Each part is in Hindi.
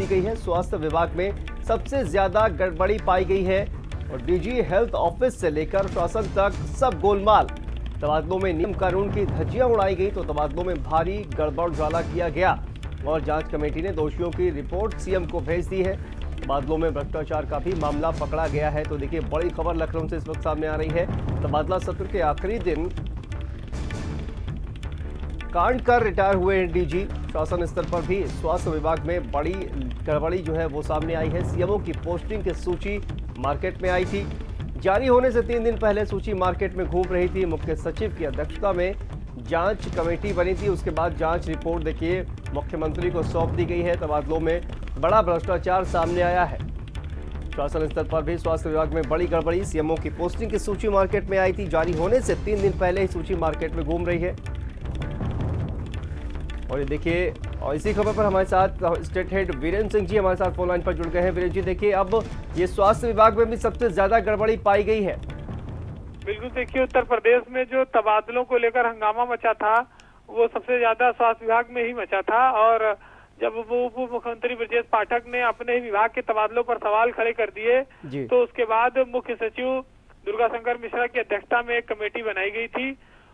दी गई है। स्वास्थ्य विभाग में सबसे ज्यादा गड़बड़ी पाई गई है और डीजी हेल्थ ऑफिस से लेकर शासन तक सब गोलमाल। तबादलों में नियम कानून की धज्जियां उड़ाई गई तो तबादलों में भारी गड़बड़ झाला किया गया और जांच कमेटी ने दोषियों की रिपोर्ट सीएम को भेज दी है। तबादलों में भ्रष्टाचार का भी मामला पकड़ा गया है। तो देखिए, बड़ी खबर लखनऊ से इस वक्त सामने आ रही है। तबादला सत्र के आखिरी दिन कांड कर रिटायर हुए हैं डीजी। शासन स्तर पर भी स्वास्थ्य विभाग में बड़ी गड़बड़ी जो है वो सामने आई है। सीएमओ की पोस्टिंग की सूची मार्केट में आई थी। जारी होने से 3 दिन पहले सूची मार्केट में घूम रही थी। मुख्य सचिव की अध्यक्षता में जांच कमेटी बनी थी। उसके बाद जांच रिपोर्ट देखिए मुख्यमंत्री को सौंप दी गई है। तबादलों में बड़ा भ्रष्टाचार सामने आया है। शासन स्तर पर भी स्वास्थ्य विभाग में बड़ी गड़बड़ी। सीएमओ की पोस्टिंग की सूची मार्केट में आई थी। जारी होने से 3 दिन पहले ही सूची मार्केट में घूम रही है। और ये देखिए, और इसी खबर पर हमारे साथ स्टेट हेड वीरेंद्र सिंह जी हमारे साथ फोन लाइन पर जुड़ गए हैं। वीरेंद्र जी, देखिए अब ये स्वास्थ्य विभाग में भी सबसे ज्यादा गड़बड़ी पाई गई है। बिल्कुल, देखिए उत्तर प्रदेश में जो तबादलों को लेकर हंगामा मचा था वो सबसे ज्यादा स्वास्थ्य विभाग में ही मचा था। और जब वो उप मुख्यमंत्री ब्रजेश पाठक ने अपने ही विभाग के तबादलों पर सवाल खड़े कर दिए तो उसके बाद मुख्य सचिव दुर्गा शंकर मिश्रा की अध्यक्षता में एक कमेटी बनाई गई थी।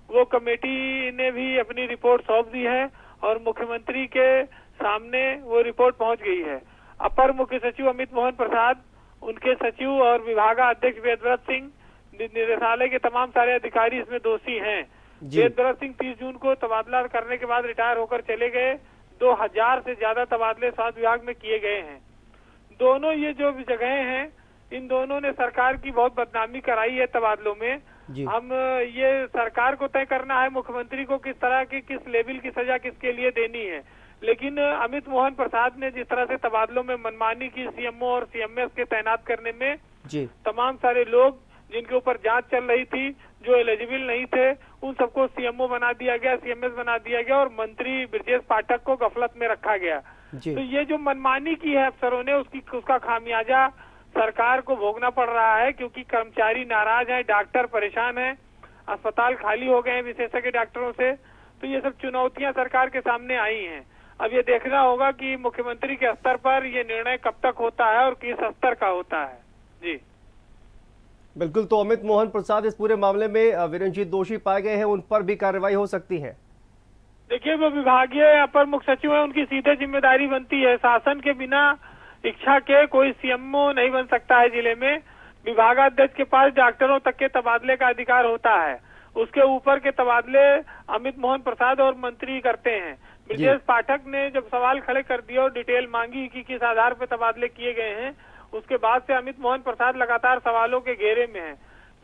वो कमेटी ने भी अपनी रिपोर्ट सौंप दी है और मुख्यमंत्री के सामने वो रिपोर्ट पहुंच गई है। अपर मुख्य सचिव अमित मोहन प्रसाद, उनके सचिव और विभागाध्यक्ष वेदव्रत सिंह, निदेशालय के तमाम सारे अधिकारी इसमें दोषी हैं। वेदव्रत सिंह 30 जून को तबादला करने के बाद रिटायर होकर चले गए। 2000 से ज्यादा तबादले स्वास्थ्य विभाग में किए गए हैं। दोनों ये जो जगह हैं, इन दोनों ने सरकार की बहुत बदनामी कराई है तबादलों में। हम ये सरकार को तय करना है मुख्यमंत्री को किस तरह की, किस लेवल की सजा किसके लिए देनी है। लेकिन अमित मोहन प्रसाद ने जिस तरह से तबादलों में मनमानी की सीएमओ और सीएमएस के तैनात करने में, तमाम सारे लोग जिनके ऊपर जांच चल रही थी, जो एलिजिबल नहीं थे, उन सबको सीएमओ बना दिया गया, सीएमएस बना दिया गया और मंत्री ब्रजेश पाठक को गफलत में रखा गया। तो ये जो मनमानी की है अफसरों ने, उसका खामियाजा सरकार को भोगना पड़ रहा है, क्योंकि कर्मचारी नाराज हैं, डॉक्टर परेशान हैं, अस्पताल खाली हो गए हैं विशेषज्ञ डॉक्टरों से। तो ये सब चुनौतियां सरकार के सामने आई हैं। अब ये देखना होगा कि मुख्यमंत्री के स्तर पर ये निर्णय कब तक होता है और किस स्तर का होता है। जी बिल्कुल, तो अमित मोहन प्रसाद इस पूरे मामले में वीरेंद्र जी दोषी पाए गए हैं, उन पर भी कार्रवाई हो सकती है। देखिए, वो विभागीय अपर मुख्य सचिव है, उनकी सीधे जिम्मेदारी बनती है। शासन के बिना इच्छा के कोई सीएमओ नहीं बन सकता है जिले में। विभागाध्यक्ष के पास डॉक्टरों तक के तबादले का अधिकार होता है। उसके ऊपर के तबादले अमित मोहन प्रसाद और मंत्री करते हैं। ब्रजेश पाठक ने जब सवाल खड़े कर दिए और डिटेल मांगी कि किस आधार पर तबादले किए गए हैं, उसके बाद से अमित मोहन प्रसाद लगातार सवालों के घेरे में हैं।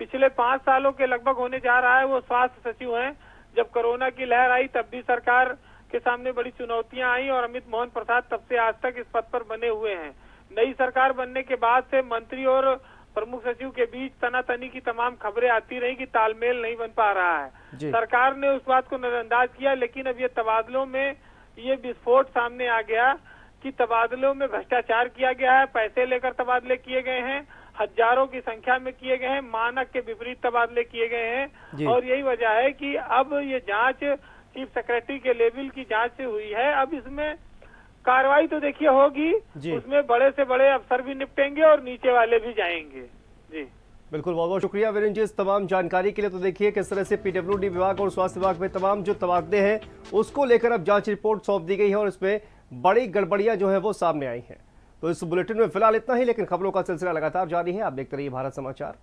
पिछले 5 सालों के लगभग होने जा रहा है वो स्वास्थ्य सचिव हैं। जब कोरोना की लहर आई तब भी सरकार के सामने बड़ी चुनौतियां आई और अमित मोहन प्रसाद तब से आज तक इस पद पर बने हुए हैं। नई सरकार बनने के बाद से मंत्री और प्रमुख सचिव के बीच तनातनी की तमाम खबरें आती रही कि तालमेल नहीं बन पा रहा है। सरकार ने उस बात को नजरअंदाज किया, लेकिन अब ये तबादलों में ये विस्फोट सामने आ गया कि तबादलों में भ्रष्टाचार किया गया है, पैसे लेकर तबादले किए गए हैं, हजारों की संख्या में किए गए हैं, मानक के विपरीत तबादले किए गए हैं। और यही वजह है कि अब ये जांच चीफ सेक्रेटरी के लेवल की जांच हुई है। अब इसमें कार्रवाई तो देखिए होगी, उसमें बड़े से बड़े अफसर भी निपटेंगे और नीचे वाले भी जाएंगे। जी बिल्कुल, बहुत बहुत शुक्रिया वीरेंद्र जी इस तमाम जानकारी के लिए। तो देखिए किस तरह से पीडब्ल्यूडी विभाग और स्वास्थ्य विभाग में तमाम जो तबादले हैं उसको लेकर अब जांच रिपोर्ट सौंप दी गई है और इसमें बड़ी गड़बड़ियां जो है वो सामने आई हैं। तो इस बुलेटिन में फिलहाल इतना ही, लेकिन खबरों का सिलसिला लगातार जारी है। आप देखते रहिए भारत समाचार।